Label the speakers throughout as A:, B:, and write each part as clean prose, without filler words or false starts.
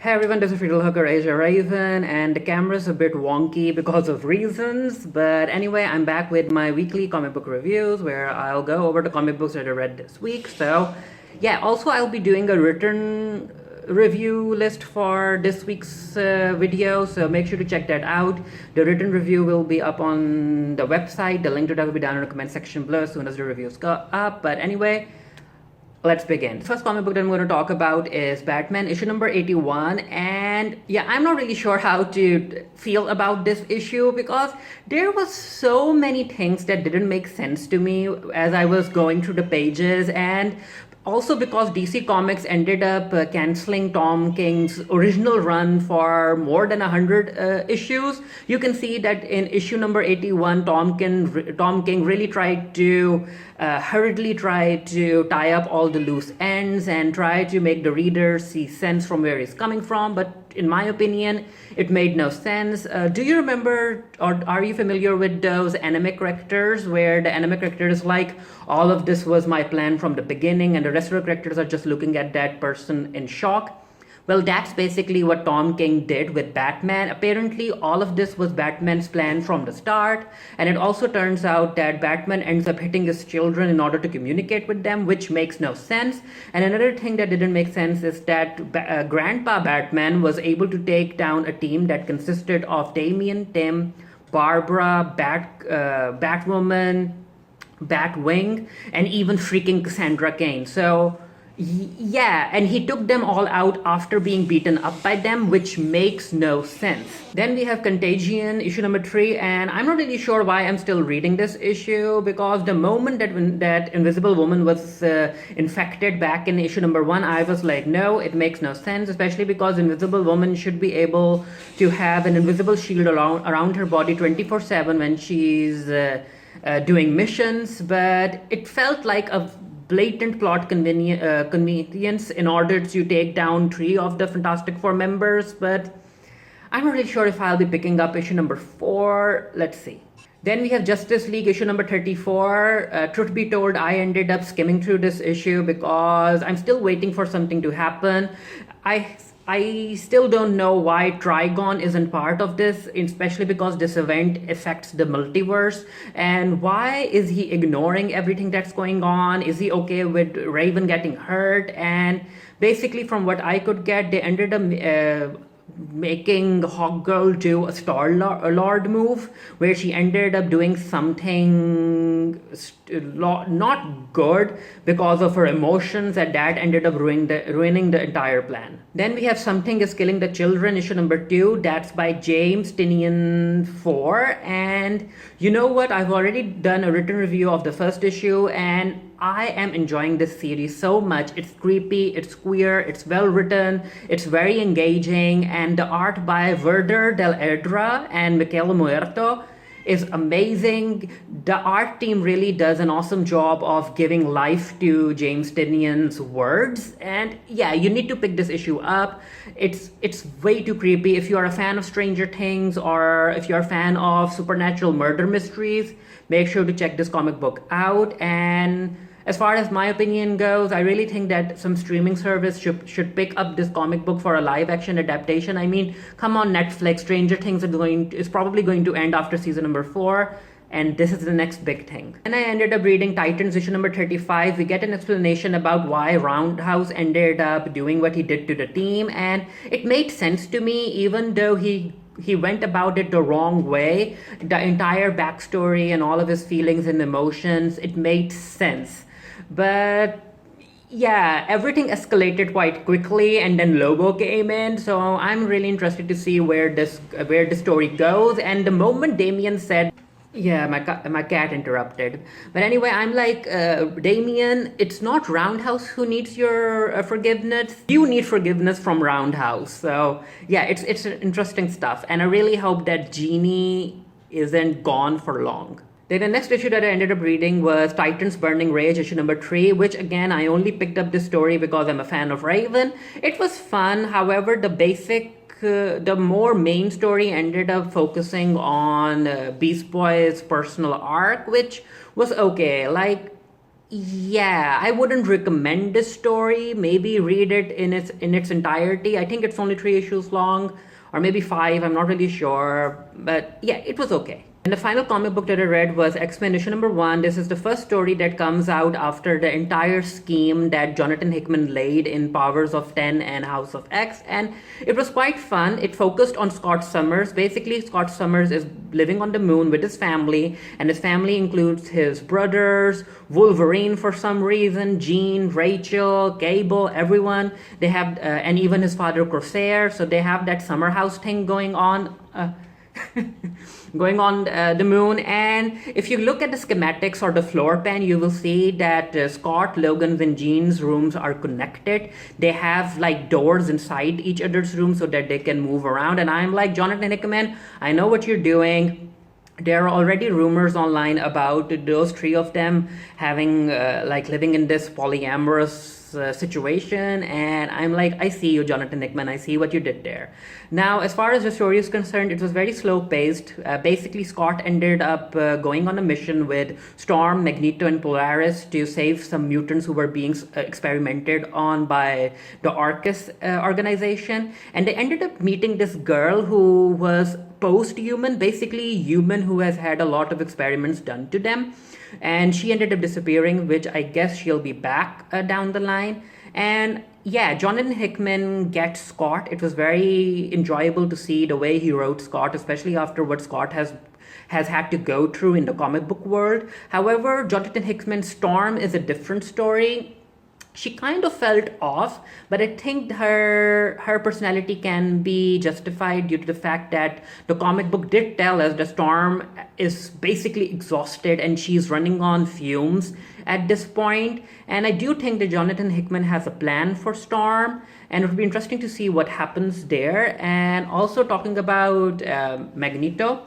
A: Hey everyone, this is Friedel Hooker, Asia Raven, and the camera's a bit wonky because of reasons, but anyway, I'm back with my weekly comic book reviews where I'll go over the comic books that I read this week. So, yeah, also I'll be doing a written review list for this week's video, so make sure to check that out. The written review will be up on the website. The link to that will be down in the comment section below as soon as the reviews go up, but anyway, let's begin. The first comic book that I'm going to talk about is Batman issue number 81, and yeah, I'm not really sure how to feel about this issue because there was so many things that didn't make sense to me as I was going through the pages, and also because DC Comics ended up canceling Tom King's original run for more than 100 issues. You can see that in issue number 81, Tom King really tried to hurriedly try to tie up all the loose ends and try to make the reader see sense from where he's coming from, but in my opinion, it made no sense. Do you remember, or are you familiar with those anime characters where the anime character is like, all of this was my plan from the beginning, and the rest of the characters are just looking at that person in shock? Well, that's basically what Tom King did with Batman. Apparently, all of this was Batman's plan from the start, and it also turns out that Batman ends up hitting his children in order to communicate with them, which makes no sense. And another thing that didn't make sense is that Grandpa Batman was able to take down a team that consisted of Damian, Tim, Barbara, Batwoman, Batwing, and even freaking Cassandra Cain. So yeah, and he took them all out after being beaten up by them, which makes no sense. Then we have Contagion, issue number 3, and I'm not really sure why I'm still reading this issue because the moment that Invisible Woman was infected back in issue number 1, I was like, no, it makes no sense, especially because Invisible Woman should be able to have an invisible shield around her body 24/7 when she's doing missions, but it felt like a blatant plot convenience in order to take down 3 of the Fantastic Four members, but I'm not really sure if I'll be picking up issue number 4. Let's see. Then we have Justice League issue number 34. Truth be told, I ended up skimming through this issue because I'm still waiting for something to happen. I still don't know why Trigon isn't part of this, especially because this event affects the multiverse. And why is he ignoring everything that's going on? Is he okay with Raven getting hurt? And basically, from what I could get, they ended up making Hawkgirl do a Star-Lord move where she ended up doing something not good because of her emotions, and that ended up ruining the entire plan. Then we have Something is Killing the Children, issue number 2. That's by James Tynion IV, and you know what, I've already done a written review of the first issue, and I am enjoying this series so much. It's creepy, it's queer, it's well written, it's very engaging, and the art by Werder Del Edra and Michele Muerto is amazing. The art team really does an awesome job of giving life to James Tynion's words, and yeah, you need to pick this issue up. It's way too creepy. If you are a fan of Stranger Things or if you're a fan of supernatural murder mysteries, make sure to check this comic book out. And as far as my opinion goes, I really think that some streaming service should pick up this comic book for a live-action adaptation. I mean, come on, Netflix, Stranger Things is probably going to end after season number 4, and this is the next big thing. And I ended up reading Titans issue number 35. We get an explanation about why Roundhouse ended up doing what he did to the team, and it made sense to me, even though he went about it the wrong way. The entire backstory and all of his feelings and emotions, it made sense. But yeah, everything escalated quite quickly, and then Lobo came in, so I'm really interested to see where the story goes. And the moment Damien said, yeah, my cat interrupted. But anyway, I'm like, Damien, it's not Roundhouse who needs your forgiveness. You need forgiveness from Roundhouse. So yeah, it's interesting stuff, and I really hope that Jeannie isn't gone for long. Then the next issue that I ended up reading was Titans Burning Rage, issue number 3, which again, I only picked up this story because I'm a fan of Raven. It was fun, however, the more main story ended up focusing on Beast Boy's personal arc, which was okay. Like, Yeah, I wouldn't recommend this story. Maybe read it in its entirety. I think it's only 3 issues long, or maybe five. I'm not really sure, but yeah, it was okay. And the final comic book that I read was X-Men issue number 1. This is the first story that comes out after the entire scheme that Jonathan Hickman laid in Powers of 10 and House of X. And it was quite fun. It focused on Scott Summers. Basically, Scott Summers is living on the moon with his family, and his family includes his brothers, Wolverine for some reason, Jean, Rachel, Cable, everyone. They have, and even his father Corsair. So they have that summer house thing going on. Going on the moon. And if you look at the schematics or the floor plan, you will see that Scott, Logan's, and Jean's rooms are connected. They have like doors inside each other's room so that they can move around. And I'm like, Jonathan Hickman, I know what you're doing. There are already rumors online about those three of them having like living in this polyamorous situation, and I'm like, I see you, Jonathan Hickman. I see what you did there. Now, as far as the story is concerned, it was very slow paced. Basically, Scott ended up going on a mission with Storm, Magneto, and Polaris to save some mutants who were being experimented on by the Arcus organization, and they ended up meeting this girl who was post-human, basically human, who has had a lot of experiments done to them, and she ended up disappearing, which I guess she'll be back down the line. And yeah, Jonathan Hickman gets Scott. It was very enjoyable to see the way he wrote Scott, especially after what Scott has had to go through in the comic book world. However, Jonathan Hickman's Storm is a different story. She kind of felt off, but I think her personality can be justified due to the fact that the comic book did tell us the Storm is basically exhausted and she's running on fumes at this point. And I do think that Jonathan Hickman has a plan for Storm, and it would be interesting to see what happens there. And also talking about Magneto.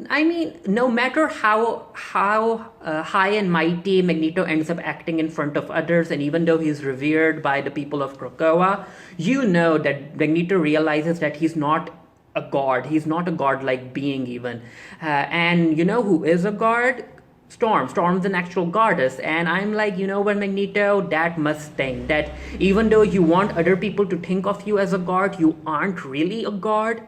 A: I mean, no matter how high and mighty Magneto ends up acting in front of others, and even though he's revered by the people of Krakoa, you know that Magneto realizes that he's not a god. He's not a god-like being even. And you know who is a god? Storm. Storm's an actual goddess. And I'm like, you know what, Magneto, that must sting. That even though you want other people to think of you as a god, you aren't really a god.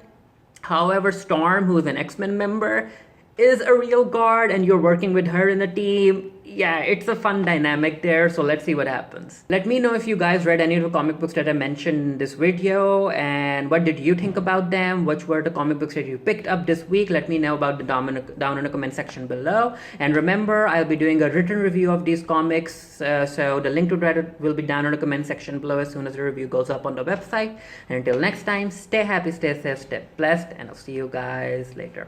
A: However, Storm, who is an X-Men member, is a real god, and you're working with her in a team. Yeah, it's a fun dynamic there, so let's see what happens. Let me know if you guys read any of the comic books that I mentioned in this video, and what did you think about them? Which were the comic books that you picked up this week? Let me know about the down in the comment section below. And remember, I'll be doing a written review of these comics, so the link to Reddit will be down in the comment section below as soon as the review goes up on the website. And until next time, stay happy, stay safe, stay blessed, and I'll see you guys later.